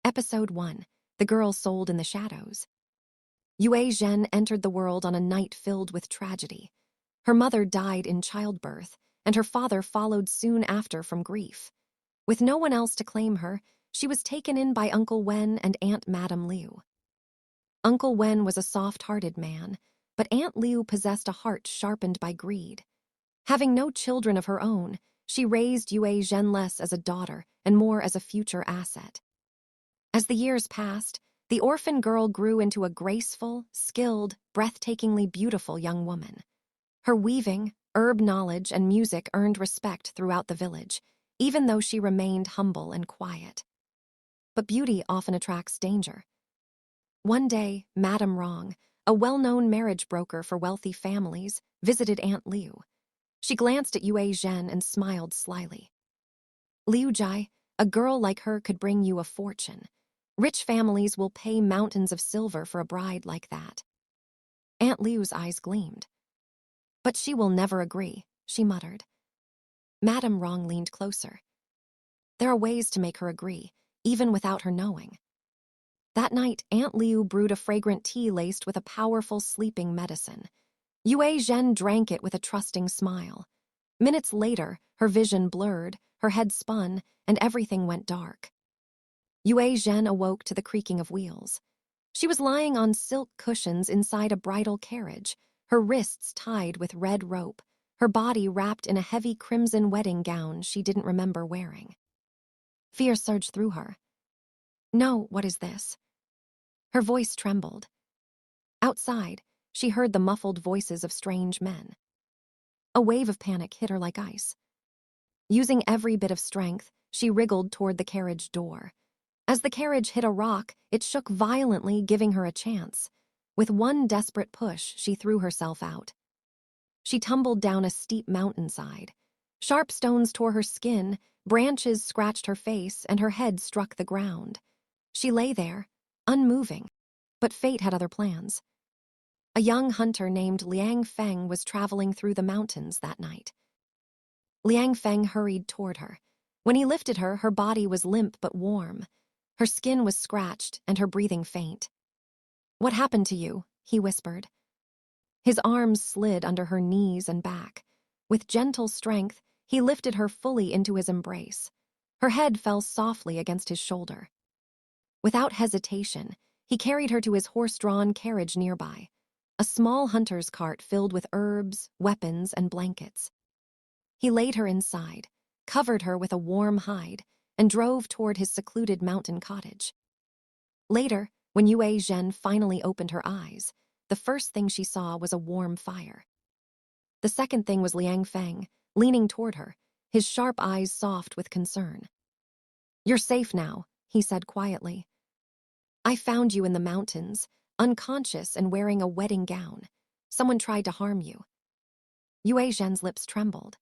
Episode 1. The Girl Sold in the Shadows. Yue Zhen entered the world on a night filled with tragedy. Her mother died in childbirth, and her father followed soon after from grief. With no one else to claim her, she was taken in by Uncle Wen and Aunt Madame Liu. Uncle Wen was a soft-hearted man, but Aunt Liu possessed a heart sharpened by greed. Having no children of her own, she raised Yue Zhen less as a daughter and more as a future asset. As the years passed, the orphan girl grew into a graceful, skilled, breathtakingly beautiful young woman. Her weaving, herb knowledge, and music earned respect throughout the village, even though she remained humble and quiet. But beauty often attracts danger. One day, Madame Wrong, a well-known marriage broker for wealthy families, visited Aunt Liu. She glanced at Yue Zhen and smiled slyly. "Liu Jai, a girl like her could bring you a fortune. Rich families will pay mountains of silver for a bride like that." Aunt Liu's eyes gleamed. "But she will never agree," she muttered. Madame Wrong leaned closer. "There are ways to make her agree, even without her knowing." That night, Aunt Liu brewed a fragrant tea laced with a powerful sleeping medicine. Yue Zhen drank it with a trusting smile. Minutes later, her vision blurred, her head spun, and everything went dark. Yue Zhen awoke to the creaking of wheels. She was lying on silk cushions inside a bridal carriage, her wrists tied with red rope, her body wrapped in a heavy crimson wedding gown she didn't remember wearing. Fear surged through her. "No, what is this?" Her voice trembled. Outside, she heard the muffled voices of strange men. A wave of panic hit her like ice. Using every bit of strength, she wriggled toward the carriage door. As the carriage hit a rock, it shook violently, giving her a chance. With one desperate push, she threw herself out. She tumbled down a steep mountainside. Sharp stones tore her skin, branches scratched her face, and her head struck the ground. She lay there, unmoving, but fate had other plans. A young hunter named Lian Feng was traveling through the mountains that night. Lian Feng hurried toward her. When he lifted her, her body was limp but warm. Her skin was scratched and her breathing faint. "What happened to you?" he whispered. His arms slid under her knees and back. With gentle strength, he lifted her fully into his embrace. Her head fell softly against his shoulder. Without hesitation, he carried her to his horse-drawn carriage nearby, a small hunter's cart filled with herbs, weapons, and blankets. He laid her inside, covered her with a warm hide, and drove toward his secluded mountain cottage. Later, when Yue Zhen finally opened her eyes, the first thing she saw was a warm fire. The second thing was Lian Feng, leaning toward her, his sharp eyes soft with concern. "You're safe now," he said quietly. "I found you in the mountains, unconscious and wearing a wedding gown. Someone tried to harm you." Yue Zhen's lips trembled.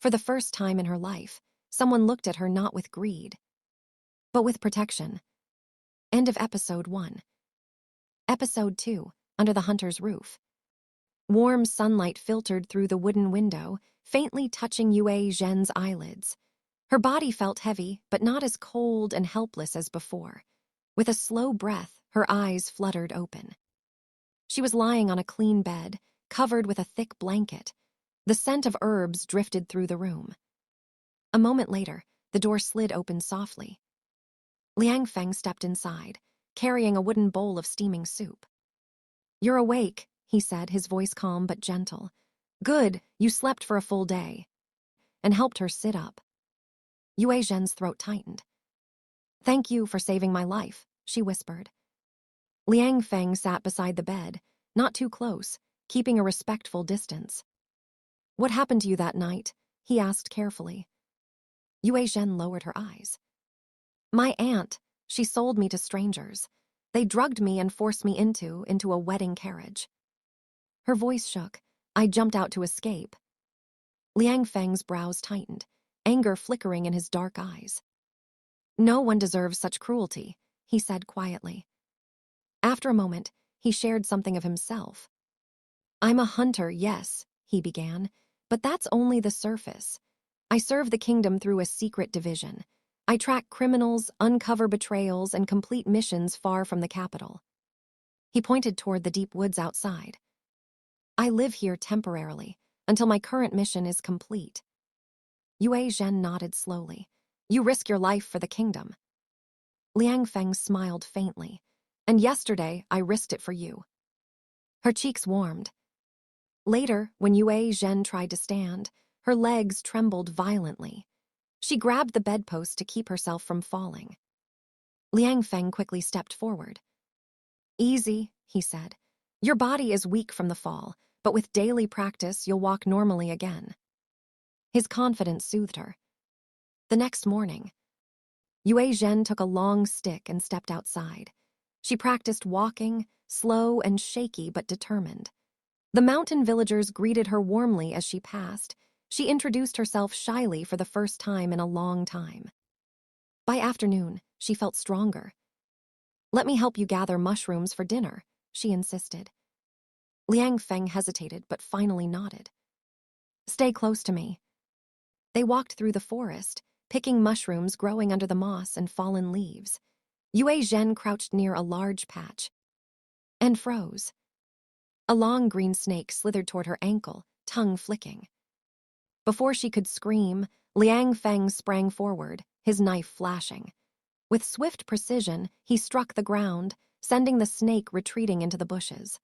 For the first time in her life, someone looked at her not with greed, but with protection. End of Episode 1. Episode 2, Under the Hunter's Roof. Warm sunlight filtered through the wooden window, faintly touching Yue Zhen's eyelids. Her body felt heavy, but not as cold and helpless as before. With a slow breath, her eyes fluttered open. She was lying on a clean bed, covered with a thick blanket. The scent of herbs drifted through the room. A moment later, the door slid open softly. Lian Feng stepped inside, carrying a wooden bowl of steaming soup. "You're awake," he said, his voice calm but gentle. "Good, you slept for a full day," and helped her sit up. Yue Zhen's throat tightened. "Thank you for saving my life," she whispered. Lian Feng sat beside the bed, not too close, keeping a respectful distance. "What happened to you that night?" he asked carefully. Yue Zhen lowered her eyes. "My aunt, she sold me to strangers. They drugged me and forced me into a wedding carriage." Her voice shook. "I jumped out to escape." Lian Feng's brows tightened, anger flickering in his dark eyes. "No one deserves such cruelty," he said quietly. After a moment, he shared something of himself. "I'm a hunter, yes," he began, "but that's only the surface. I serve the kingdom through a secret division. I track criminals, uncover betrayals, and complete missions far from the capital. He pointed toward the deep woods outside. I live here temporarily, until my current mission is complete. Yue Zhen nodded slowly. You risk your life for the kingdom. Lian Feng smiled faintly. And yesterday, I risked it for you. Her cheeks warmed. Later, when Yue Zhen tried to stand, her legs trembled violently. She grabbed the bedpost to keep herself from falling. Lian Feng quickly stepped forward. Easy, he said. Your body is weak from the fall, but with daily practice, you'll walk normally again. His confidence soothed her. The next morning, Yue Zhen took a long stick and stepped outside. She practiced walking, slow and shaky but determined. The mountain villagers greeted her warmly as she passed. She introduced herself shyly for the first time in a long time. By afternoon, she felt stronger. Let me help you gather mushrooms for dinner, she insisted. Lian Feng hesitated but finally nodded. Stay close to me. They walked through the forest, picking mushrooms growing under the moss and fallen leaves. Yue Zhen crouched near a large patch and froze. A long green snake slithered toward her ankle, tongue flicking. Before she could scream, Lian Feng sprang forward, his knife flashing. With swift precision, he struck the ground, sending the snake retreating into the bushes.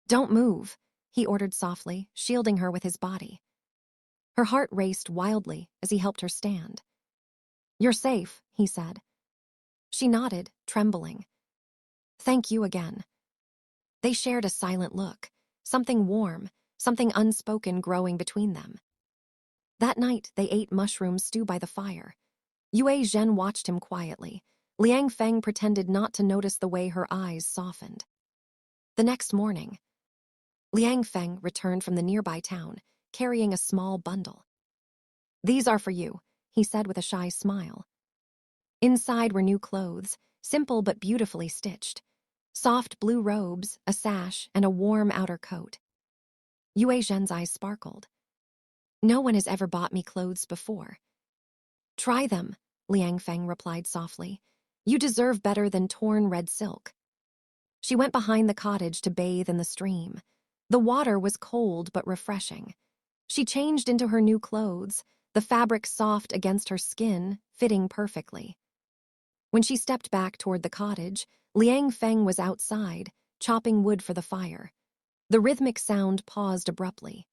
Don't move, he ordered softly, shielding her with his body. Her heart raced wildly as he helped her stand. You're safe, he said. She nodded, trembling. Thank you again. They shared a silent look, something warm, something unspoken growing between them. That night, they ate mushroom stew by the fire. Yue Zhen watched him quietly. Lian Feng pretended not to notice the way her eyes softened. The next morning, Lian Feng returned from the nearby town, carrying a small bundle. These are for you, he said with a shy smile. Inside were new clothes, simple but beautifully stitched. Soft blue robes, a sash, and a warm outer coat. Yue Zhen's eyes sparkled. No one has ever bought me clothes before. Try them, Lian Feng replied softly. You deserve better than torn red silk. She went behind the cottage to bathe in the stream. The water was cold but refreshing. She changed into her new clothes, the fabric soft against her skin, fitting perfectly. When she stepped back toward the cottage, Lian Feng was outside, chopping wood for the fire. The rhythmic sound paused abruptly.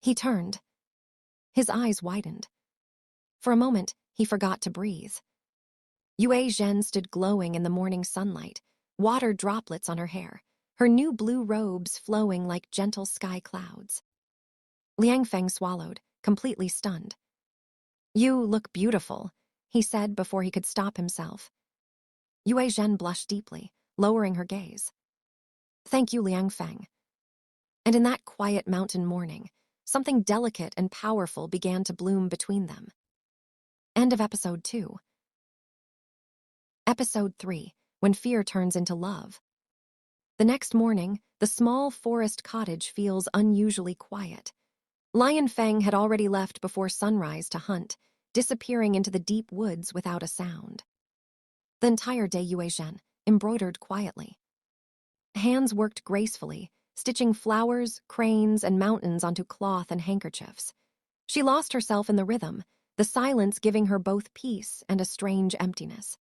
He turned. His eyes widened. For a moment, he forgot to breathe. Yue Zhen stood glowing in the morning sunlight, water droplets on her hair, her new blue robes flowing like gentle sky clouds. Lian Feng swallowed, completely stunned. You look beautiful, he said before he could stop himself. Yue Zhen blushed deeply, lowering her gaze. Thank you, Lian Feng. And in that quiet mountain morning, something delicate and powerful began to bloom between them. End of episode 2. Episode 3, When Fear Turns into Love. The next morning, the small forest cottage feels unusually quiet. Lian Feng had already left before sunrise to hunt, disappearing into the deep woods without a sound. The entire day Yue Zhen embroidered quietly. Hands worked gracefully, stitching flowers, cranes, and mountains onto cloth and handkerchiefs. She lost herself in the rhythm, the silence giving her both peace and a strange emptiness.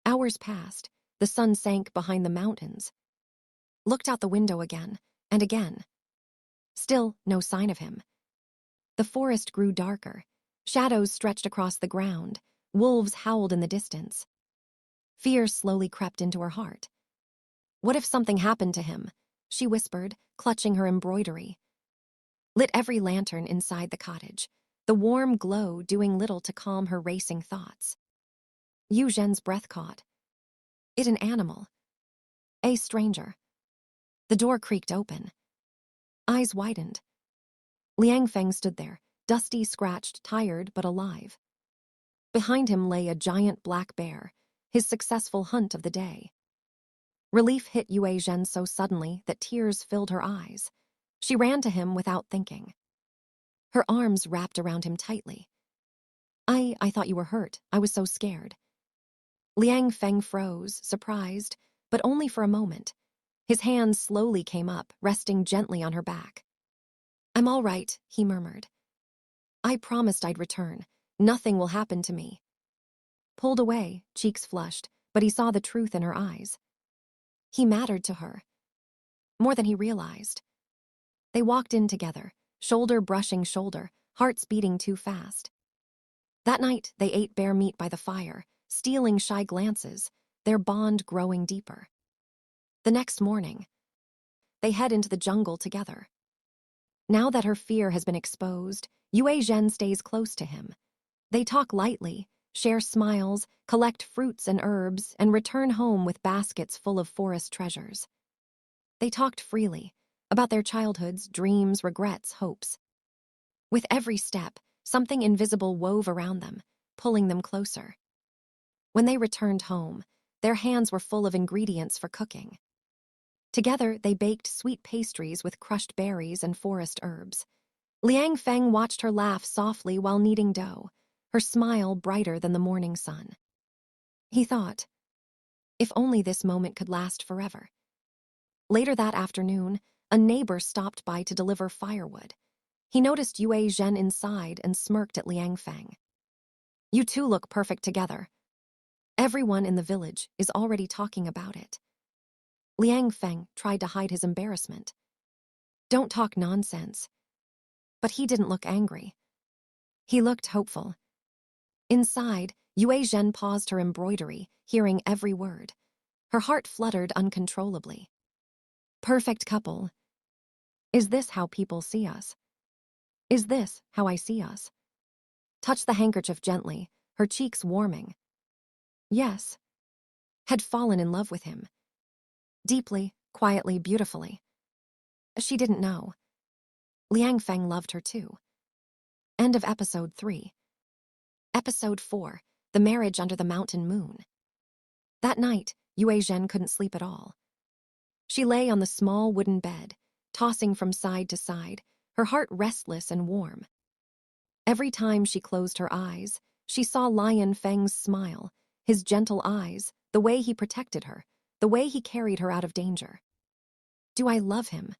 Hours passed, the sun sank behind the mountains. Looked out the window again, and again. Still no sign of him. The forest grew darker. Shadows stretched across the ground. Wolves howled in the distance. Fear slowly crept into her heart. What if something happened to him? She whispered, clutching her embroidery. Lit every lantern inside the cottage, the warm glow doing little to calm her racing thoughts. Yue Zhen's breath caught. It an animal. A stranger. The door creaked open. Eyes widened. Lian Feng stood there, dusty, scratched, tired, but alive. Behind him lay a giant black bear, his successful hunt of the day. Relief hit Yue Zhen so suddenly that tears filled her eyes. She ran to him without thinking. Her arms wrapped around him tightly. I thought you were hurt. I was so scared. Lian Feng froze, surprised, but only for a moment. His hands slowly came up, resting gently on her back. I'm all right, he murmured. I promised I'd return. Nothing will happen to me. Pulled away, cheeks flushed, but he saw the truth in her eyes. He mattered to her, more than he realized. They walked in together, shoulder brushing shoulder, hearts beating too fast. That night, they ate bear meat by the fire, stealing shy glances, their bond growing deeper. The next morning, they head into the jungle together. Now that her fear has been exposed, Yue Zhen stays close to him. They talk lightly, share smiles, collect fruits and herbs, and return home with baskets full of forest treasures. They talked freely, about their childhoods, dreams, regrets, hopes. With every step, something invisible wove around them, pulling them closer. When they returned home, their hands were full of ingredients for cooking. Together, they baked sweet pastries with crushed berries and forest herbs. Lian Feng watched her laugh softly while kneading dough, her smile brighter than the morning sun. He thought, if only this moment could last forever. Later that afternoon, a neighbor stopped by to deliver firewood. He noticed Yue Zhen inside and smirked at Lian Feng. You two look perfect together. Everyone in the village is already talking about it. Lian Feng tried to hide his embarrassment. Don't talk nonsense. But he didn't look angry. He looked hopeful. Inside, Yue Zhen paused her embroidery, hearing every word. Her heart fluttered uncontrollably. Perfect couple. Is this how people see us? Is this how I see us? Touched the handkerchief gently, her cheeks warming. Yes. Had fallen in love with him. Deeply, quietly, beautifully. She didn't know. Lian Feng loved her too. End of episode 3. Episode 4, The Marriage Under the Mountain Moon. That night, Yue Zhen couldn't sleep at all. She lay on the small wooden bed, tossing from side to side, her heart restless and warm. Every time she closed her eyes, she saw Lian Feng's smile, his gentle eyes, the way he protected her, the way he carried her out of danger. Do I love him?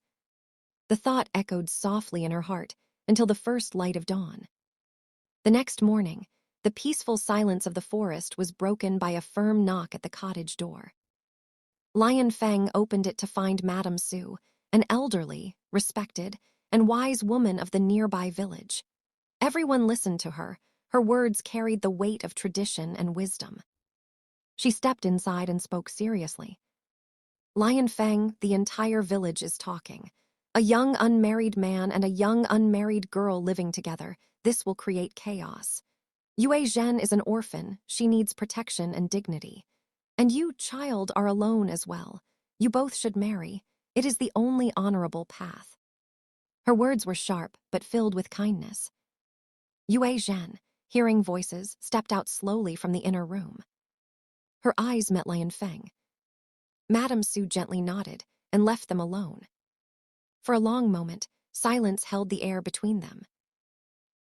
The thought echoed softly in her heart until the first light of dawn. The next morning, the peaceful silence of the forest was broken by a firm knock at the cottage door. Lian Feng opened it to find Madame Su, an elderly, respected, and wise woman of the nearby village. Everyone listened to her. Her words carried the weight of tradition and wisdom. She stepped inside and spoke seriously. Lian Feng, the entire village is talking. A young unmarried man and a young unmarried girl living together. This will create chaos. Yue Zhen is an orphan. She needs protection and dignity. And you, child, are alone as well. You both should marry. It is the only honorable path. Her words were sharp, but filled with kindness. Yue Zhen, hearing voices, stepped out slowly from the inner room. Her eyes met Lian Feng. Madame Su gently nodded and left them alone. For a long moment, silence held the air between them.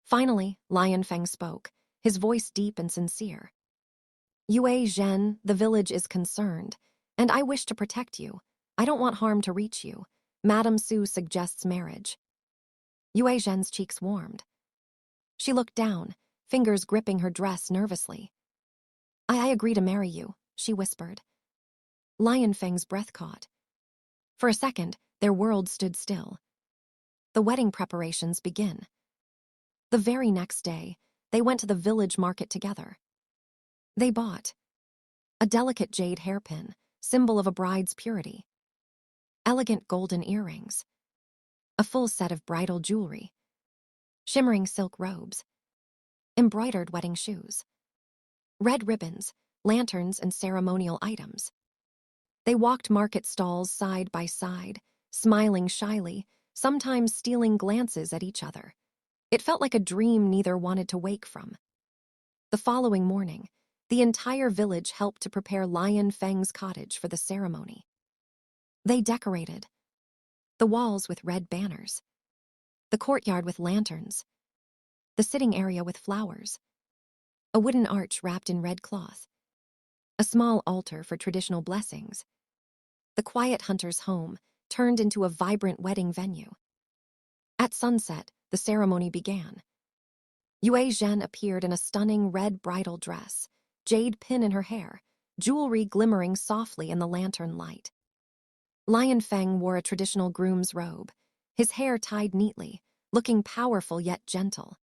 Finally, Lian Feng spoke, his voice deep and sincere. Yue Zhen, the village is concerned, and I wish to protect you. I don't want harm to reach you. Madame Su suggests marriage. Yue Zhen's cheeks warmed. She looked down, fingers gripping her dress nervously. I agree to marry you, she whispered. Lian Feng's breath caught. For a second, their world stood still. The wedding preparations begin. The very next day, they went to the village market together. They bought a delicate jade hairpin, symbol of a bride's purity, elegant golden earrings, a full set of bridal jewelry, shimmering silk robes, embroidered wedding shoes, red ribbons, lanterns, and ceremonial items. They walked market stalls side by side, smiling shyly, sometimes stealing glances at each other. It felt like a dream neither wanted to wake from. The following morning, the entire village helped to prepare Lian Feng's cottage for the ceremony. They decorated the walls with red banners, the courtyard with lanterns, the sitting area with flowers. a wooden arch wrapped in red cloth, a small altar for traditional blessings. The quiet hunter's home turned into a vibrant wedding venue. At sunset, the ceremony began. Yue Zhen appeared in a stunning red bridal dress, jade pin in her hair, jewelry glimmering softly in the lantern light. Lian Feng wore a traditional groom's robe, his hair tied neatly, looking powerful yet gentle.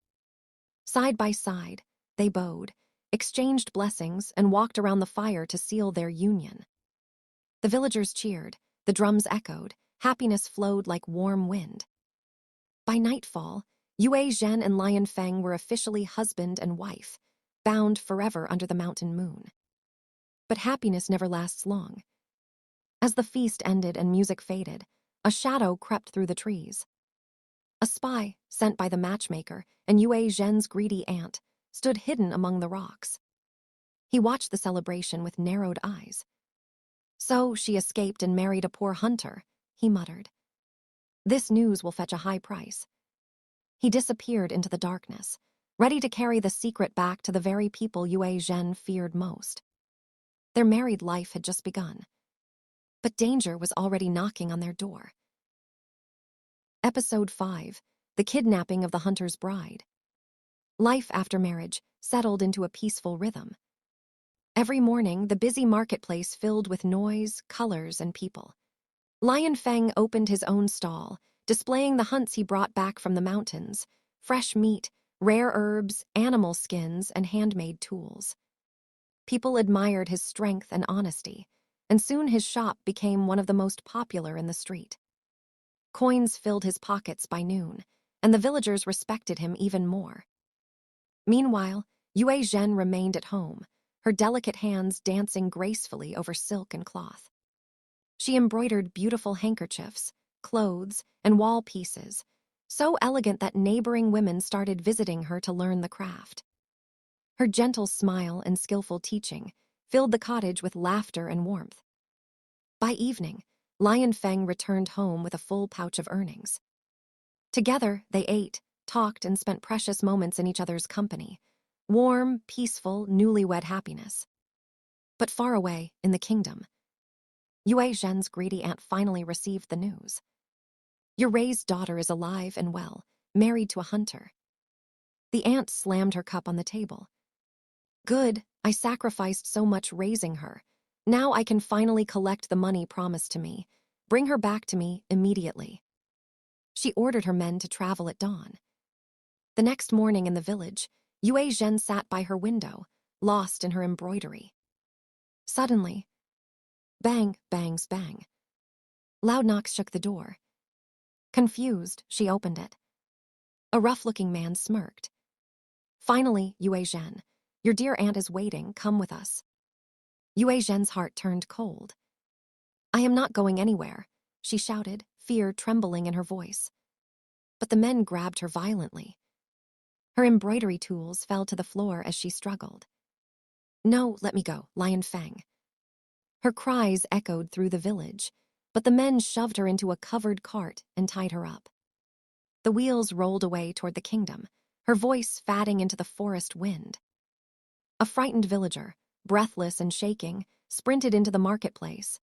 Side by side, they bowed, exchanged blessings, and walked around the fire to seal their union. The villagers cheered, the drums echoed, happiness flowed like warm wind. By nightfall, Yue Zhen and Lian Feng were officially husband and wife, bound forever under the mountain moon. But happiness never lasts long. As the feast ended and music faded, a shadow crept through the trees. A spy, sent by the matchmaker and Yue Zhen's greedy aunt, stood hidden among the rocks. He watched the celebration with narrowed eyes. "So she escaped and married a poor hunter," he muttered. "This news will fetch a high price." He disappeared into the darkness, ready to carry the secret back to the very people Yue Zhen feared most. Their married life had just begun, but danger was already knocking on their door. Episode 5, The Kidnapping of the Hunter's Bride. Life after marriage settled into a peaceful rhythm. Every morning, the busy marketplace filled with noise, colors, and people. Lian Feng opened his own stall, displaying the hunts he brought back from the mountains: fresh meat, rare herbs, animal skins, and handmade tools. People admired his strength and honesty, and soon his shop became one of the most popular in the street. Coins filled his pockets by noon, and the villagers respected him even more. Meanwhile, Yue Zhen remained at home, her delicate hands dancing gracefully over silk and cloth. She embroidered beautiful handkerchiefs, clothes, and wall pieces, so elegant that neighboring women started visiting her to learn the craft. Her gentle smile and skillful teaching filled the cottage with laughter and warmth. By evening, Lian Feng returned home with a full pouch of earnings. Together, they ate, talked, and spent precious moments in each other's company. Warm, peaceful, newlywed happiness. But far away, in the kingdom, Yue Zhen's greedy aunt finally received the news. "Your raised daughter is alive and well, married to a hunter." The aunt slammed her cup on the table. "Good, I sacrificed so much raising her. Now I can finally collect the money promised to me. Bring her back to me immediately." She ordered her men to travel at dawn. The next morning in the village, Yue Zhen sat by her window, lost in her embroidery. Suddenly, bang, bangs, bang. Loud knocks shook the door. Confused, she opened it. A rough-looking man smirked. "Finally, Yue Zhen, your dear aunt is waiting, come with us." Yue Zhen's heart turned cold. "I am not going anywhere," she shouted, fear trembling in her voice. But the men grabbed her violently. Her embroidery tools fell to the floor as she struggled. "No, let me go, Lian Feng." Her cries echoed through the village, but the men shoved her into a covered cart and tied her up. The wheels rolled away toward the kingdom, her voice fading into the forest wind. A frightened villager, breathless and shaking, sprinted into the marketplace.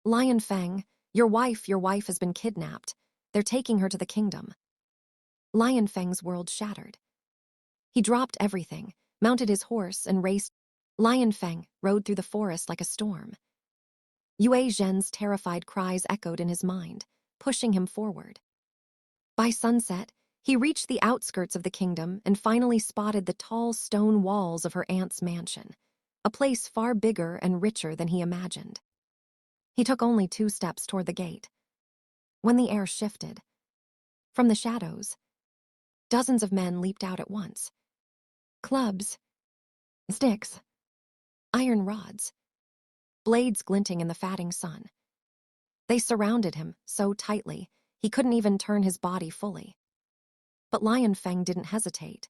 "Lian Feng, your wife has been kidnapped. They're taking her to the kingdom." Lian Feng's world shattered. He dropped everything, mounted his horse, and raced. Lian Feng rode through the forest like a storm. Yue Zhen's terrified cries echoed in his mind, pushing him forward. By sunset, he reached the outskirts of the kingdom and finally spotted the tall stone walls of her aunt's mansion, a place far bigger and richer than he imagined. He took only 2 steps toward the gate, when the air shifted. From the shadows, dozens of men leaped out at once. Clubs, sticks, iron rods, blades glinting in the fatting sun. They surrounded him so tightly he couldn't even turn his body fully. But Lian Feng didn't hesitate.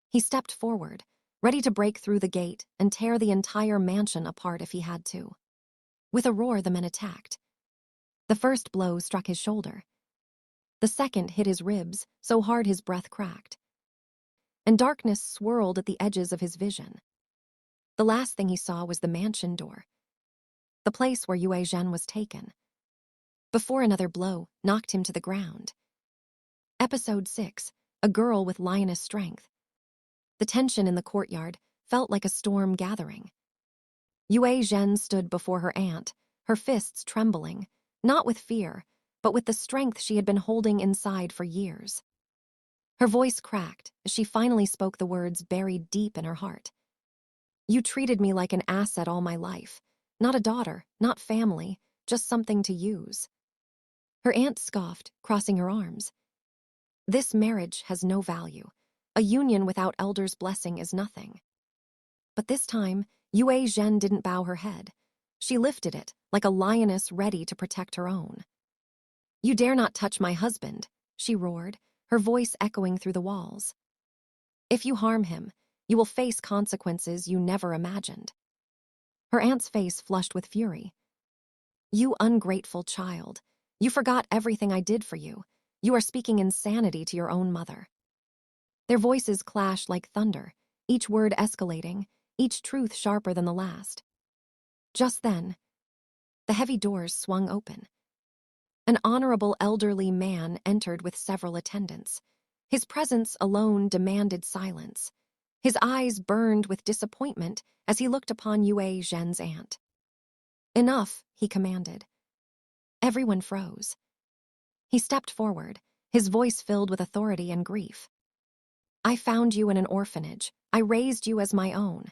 He stepped forward, ready to break through the gate and tear the entire mansion apart if he had to. With a roar, the men attacked. The first blow struck his shoulder. The second hit his ribs so hard his breath cracked. and darkness swirled at the edges of his vision. The last thing he saw was the mansion door, the place where Yue Zhen was taken, before another blow knocked him to the ground. Episode 6, A Girl with Lioness Strength. The tension in the courtyard felt like a storm gathering. Yue Zhen stood before her aunt, her fists trembling, not with fear, but with the strength she had been holding inside for years. Her voice cracked as she finally spoke the words buried deep in her heart. You treated me like an asset all my life. Not a daughter, not family, just something to use. Her aunt scoffed, crossing her arms. This marriage has no value. A union without elders' blessing is nothing. But this time, Yue Zhen didn't bow her head. She lifted it, like a lioness ready to protect her own. You dare not touch my husband, she roared, her voice echoing through the walls. If you harm him, you will face consequences you never imagined. Her aunt's face flushed with fury. You ungrateful child. You forgot everything I did for you. You are speaking insanity to your own mother. Their voices clashed like thunder, each word escalating, each truth sharper than the last. Just then, the heavy doors swung open. An honorable elderly man entered with several attendants. His presence alone demanded silence. His eyes burned with disappointment as he looked upon Yue Zhen's aunt. Enough, he commanded. Everyone froze. He stepped forward, his voice filled with authority and grief. I found you in an orphanage. I raised you as my own.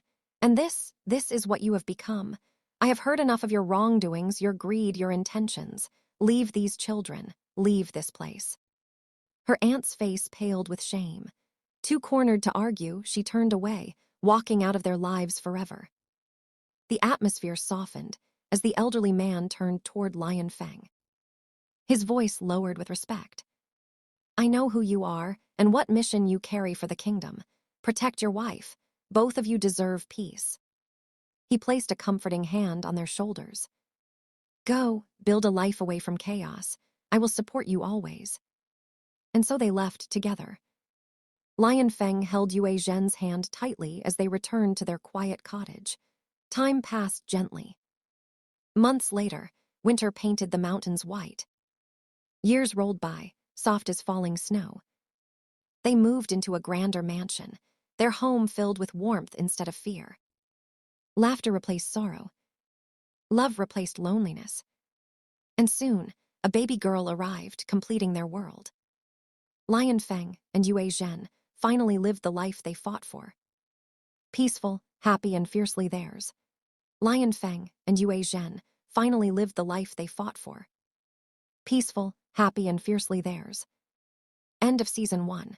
And this is what you have become. I have heard enough of your wrongdoings, your greed, your intentions. Leave these children. Leave this place. Her aunt's face paled with shame. Too cornered to argue, she turned away, walking out of their lives forever. The atmosphere softened as the elderly man turned toward Lian Feng. His voice lowered with respect. I know who you are and what mission you carry for the kingdom. Protect your wife. Both of you deserve peace. He placed a comforting hand on their shoulders. Go, build a life away from chaos. I will support you always. And so they left together. Lian Feng held Yue Zhen's hand tightly as they returned to their quiet cottage. Time passed gently. Months later, winter painted the mountains white. Years rolled by, soft as falling snow. They moved into a grander mansion, their home filled with warmth instead of fear. Laughter replaced sorrow. Love replaced loneliness. And soon, a baby girl arrived, completing their world. Lian Feng and Yue Zhen finally lived the life they fought for. Peaceful, happy, and fiercely theirs. Lian Feng and Yue Zhen finally lived the life they fought for. Peaceful, happy, and fiercely theirs. End of Season 1.